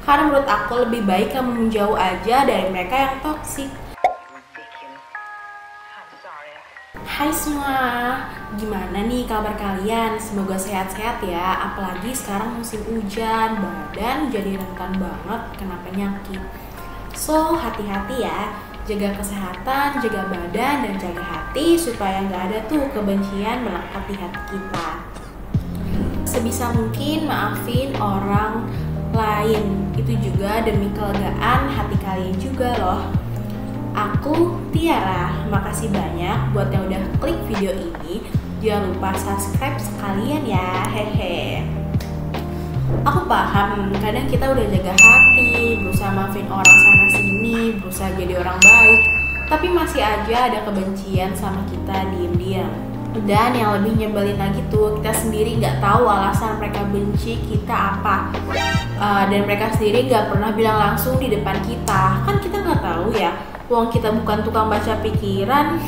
Karena menurut aku lebih baik kamu menjauh aja dari mereka yang toksik. Hai semua, gimana nih kabar kalian? Semoga sehat-sehat ya. Apalagi sekarang musim hujan, badan jadi rentan banget kena penyakit. So, hati-hati ya. Jaga kesehatan, jaga badan, dan jaga hati supaya nggak ada tuh kebencian melekat di hati kita. Sebisa mungkin maafin orang lain, itu juga demi kelegaan hati kalian juga loh. Aku Tiara, makasih banyak buat yang udah klik video ini. Jangan lupa subscribe sekalian ya, hehe. Aku paham, kadang kita udah jaga hati, berusaha maafin orang sana sini, berusaha jadi orang baik, tapi masih aja ada kebencian sama kita diem-diem. Dan yang lebih nyebelin lagi tuh, kita sendiri nggak tahu alasan mereka benci kita apa. Dan mereka sendiri nggak pernah bilang langsung di depan kita. Kan kita nggak tahu ya, uang kita bukan tukang baca pikiran.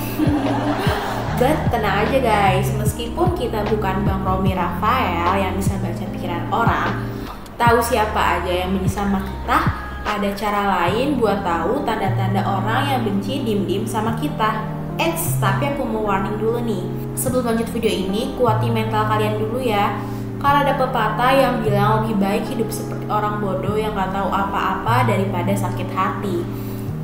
But tenang aja guys, meskipun kita bukan Bang Romi Rafael yang bisa baca pikiran orang, tahu siapa aja yang benci sama kita, ada cara lain buat tahu tanda-tanda orang yang benci diem-diem sama kita. Tapi aku mau warning dulu nih. Sebelum lanjut video ini, kuatin mental kalian dulu ya. Karena ada pepatah yang bilang lebih baik hidup seperti orang bodoh yang gak tahu apa-apa daripada sakit hati.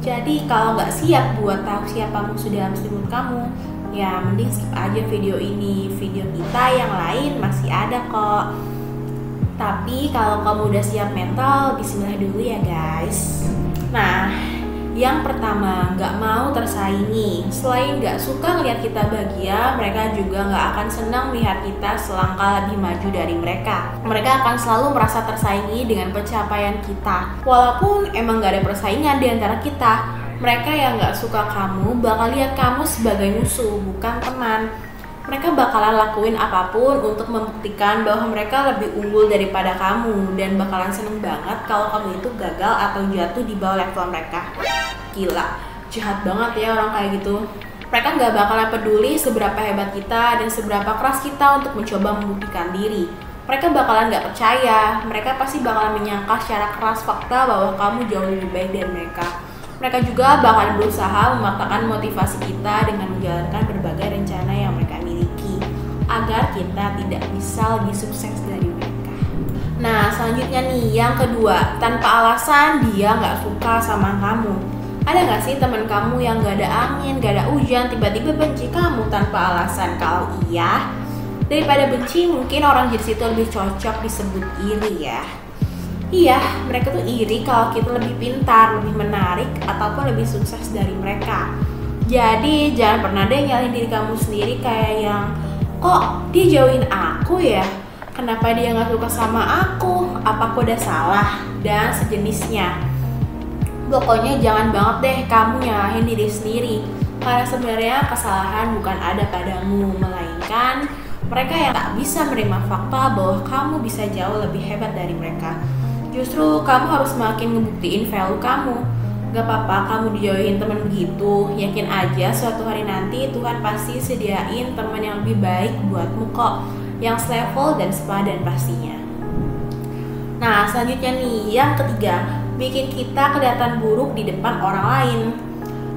Jadi kalau nggak siap buat tahu siapa musuh dalam selimut kamu, ya mending skip aja video ini. Video kita yang lain masih ada kok. Tapi kalau kamu udah siap mental, bismillah dulu ya guys. Nah, yang pertama, nggak mau tersaingi. Selain nggak suka ngeliat kita bahagia, mereka juga nggak akan senang melihat kita selangkah lebih maju dari mereka. Mereka akan selalu merasa tersaingi dengan pencapaian kita. Walaupun emang nggak ada persaingan di antara kita, mereka yang nggak suka kamu bakal lihat kamu sebagai musuh, bukan teman. Mereka bakalan lakuin apapun untuk membuktikan bahwa mereka lebih unggul daripada kamu, dan bakalan seneng banget kalau kamu itu gagal atau jatuh di bawah level mereka. Gila, jahat banget ya orang kayak gitu. Mereka nggak bakalan peduli seberapa hebat kita dan seberapa keras kita untuk mencoba membuktikan diri. Mereka bakalan nggak percaya, mereka pasti bakalan menyangka secara keras fakta bahwa kamu jauh lebih baik dari mereka. Mereka juga bakalan berusaha mematahkan motivasi kita dengan menjalankan berbagai rencana yang mereka miliki agar kita tidak bisa lebih sukses dari mereka. Nah, selanjutnya nih, yang kedua, tanpa alasan dia nggak suka sama kamu. Ada nggak sih teman kamu yang nggak ada angin, nggak ada hujan, tiba-tiba benci kamu tanpa alasan? Kalau iya, daripada benci, mungkin orang jenis itu lebih cocok disebut iri ya. Iya, mereka tuh iri kalau kita lebih pintar, lebih menarik, ataupun lebih sukses dari mereka. Jadi jangan pernah deh nyalahin diri kamu sendiri kayak yang, kok dia jauhin aku ya? Kenapa dia gak suka sama aku? Apa aku udah salah? Dan sejenisnya. Pokoknya jangan banget deh kamu nyalahin diri sendiri. Karena sebenarnya kesalahan bukan ada padamu, melainkan mereka yang tak bisa menerima fakta bahwa kamu bisa jauh lebih hebat dari mereka. Justru kamu harus makin ngebuktiin value kamu. Gak apa-apa kamu dijauhin teman begitu. Yakin aja suatu hari nanti Tuhan pasti sediain teman yang lebih baik buatmu kok, yang selevel dan sepadan pastinya. Nah, selanjutnya nih, yang ketiga, bikin kita kelihatan buruk di depan orang lain.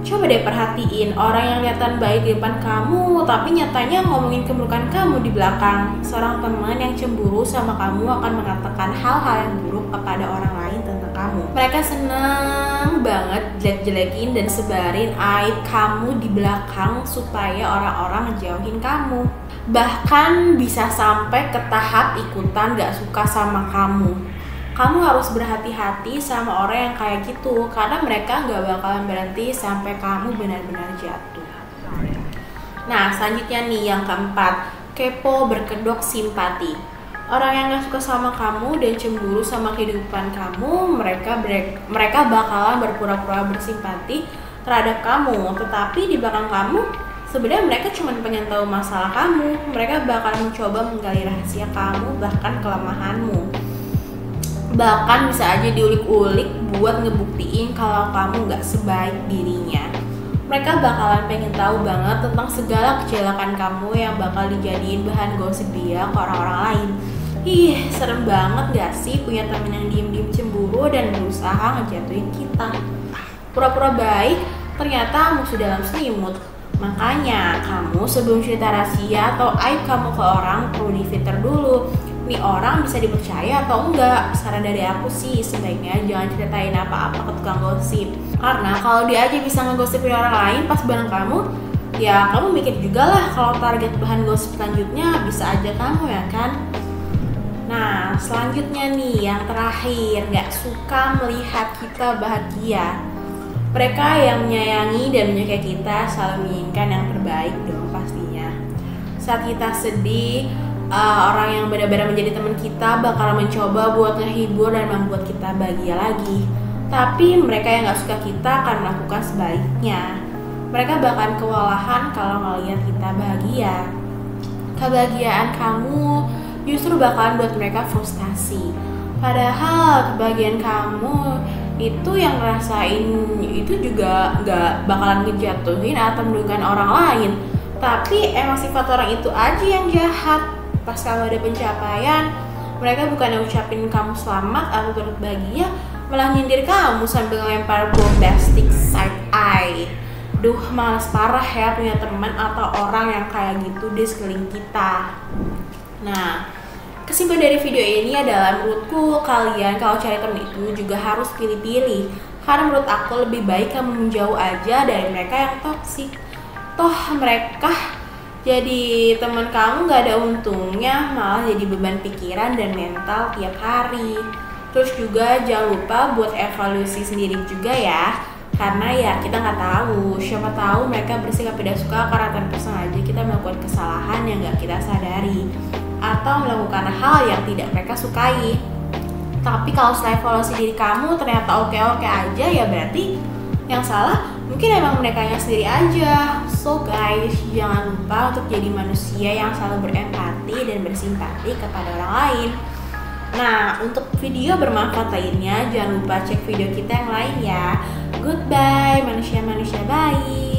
Coba deh perhatiin orang yang kelihatan baik di depan kamu, tapi nyatanya ngomongin keburukan kamu di belakang. Seorang teman yang cemburu sama kamu akan mengatakan hal-hal yang buruk kepada orang lain tentang kamu. Mereka seneng banget jelek-jelekin dan sebarin aib kamu di belakang supaya orang-orang ngejauhin kamu. Bahkan bisa sampai ke tahap ikutan gak suka sama kamu. Kamu harus berhati-hati sama orang yang kayak gitu, karena mereka gak bakalan berhenti sampai kamu benar-benar jatuh. Nah, selanjutnya nih, yang keempat, kepo berkedok simpati. Orang yang gak suka sama kamu dan cemburu sama kehidupan kamu, mereka bakalan berpura-pura bersimpati terhadap kamu, tetapi di belakang kamu sebenarnya mereka cuma pengen tahu masalah kamu. Mereka bakalan mencoba menggali rahasia kamu, bahkan kelemahanmu. Bahkan bisa aja diulik-ulik buat ngebuktiin kalau kamu gak sebaik dirinya. Mereka bakalan pengen tahu banget tentang segala kecelakaan kamu yang bakal dijadiin bahan gosip dia ke orang-orang lain. Ih, serem banget gak sih punya temen yang diem-diem cemburu cemburu dan berusaha ngejatuhin kita. Pura-pura baik ternyata musuh dalam selimut. Makanya kamu sebelum cerita rahasia atau aib kamu ke orang perlu di-filter dulu. Nih orang bisa dipercaya atau enggak? Saran dari aku sih sebaiknya jangan ceritain apa-apa ke tukang gosip. Karena kalau dia aja bisa ngegosipin orang lain pas bareng kamu, ya kamu mikir juga lah kalau target bahan gosip selanjutnya bisa aja kamu ya kan? Nah selanjutnya nih yang terakhir, gak suka melihat kita bahagia. Mereka yang menyayangi dan menyukai kita selalu menginginkan yang terbaik dong pastinya. Saat kita sedih, orang yang benar-benar menjadi teman kita bakal mencoba buat ngehibur dan membuat kita bahagia lagi. Tapi mereka yang gak suka kita akan melakukan sebaliknya. Mereka bahkan kewalahan kalau ngelihat kita bahagia. Kebahagiaan kamu justru bakalan buat mereka frustasi. Padahal kebahagiaan kamu itu yang ngerasain itu juga gak bakalan ngejatuhin atau merugikan orang lain. Tapi emang sifat orang itu aja yang jahat. Pas kamu ada pencapaian, mereka bukannya ucapin kamu selamat atau turut bahagia, malah nyindir kamu sambil ngelempar bombastic side eye. Duh, males parah ya punya teman atau orang yang kayak gitu di sekeliling kita. Nah, kesimpulan dari video ini adalah menurutku kalian kalau cari teman itu juga harus pilih-pilih. Karena menurut aku lebih baik kamu menjauh aja dari mereka yang toksik. Toh mereka jadi teman kamu gak ada untungnya, malah jadi beban pikiran dan mental tiap hari. Terus juga jangan lupa buat evaluasi sendiri juga ya. Karena ya kita nggak tahu, siapa tahu mereka bersikap tidak suka karena tanpa sengaja kita melakukan kesalahan yang gak kita sadari atau melakukan hal yang tidak mereka sukai. Tapi kalau setelah evaluasi diri kamu ternyata oke-oke aja, ya berarti yang salah mungkin emang merekanya sendiri aja. So guys, jangan lupa untuk jadi manusia yang selalu berempati dan bersimpati kepada orang lain. Nah, untuk video bermanfaat lainnya jangan lupa cek video kita yang lain ya. Goodbye manusia-manusia baik.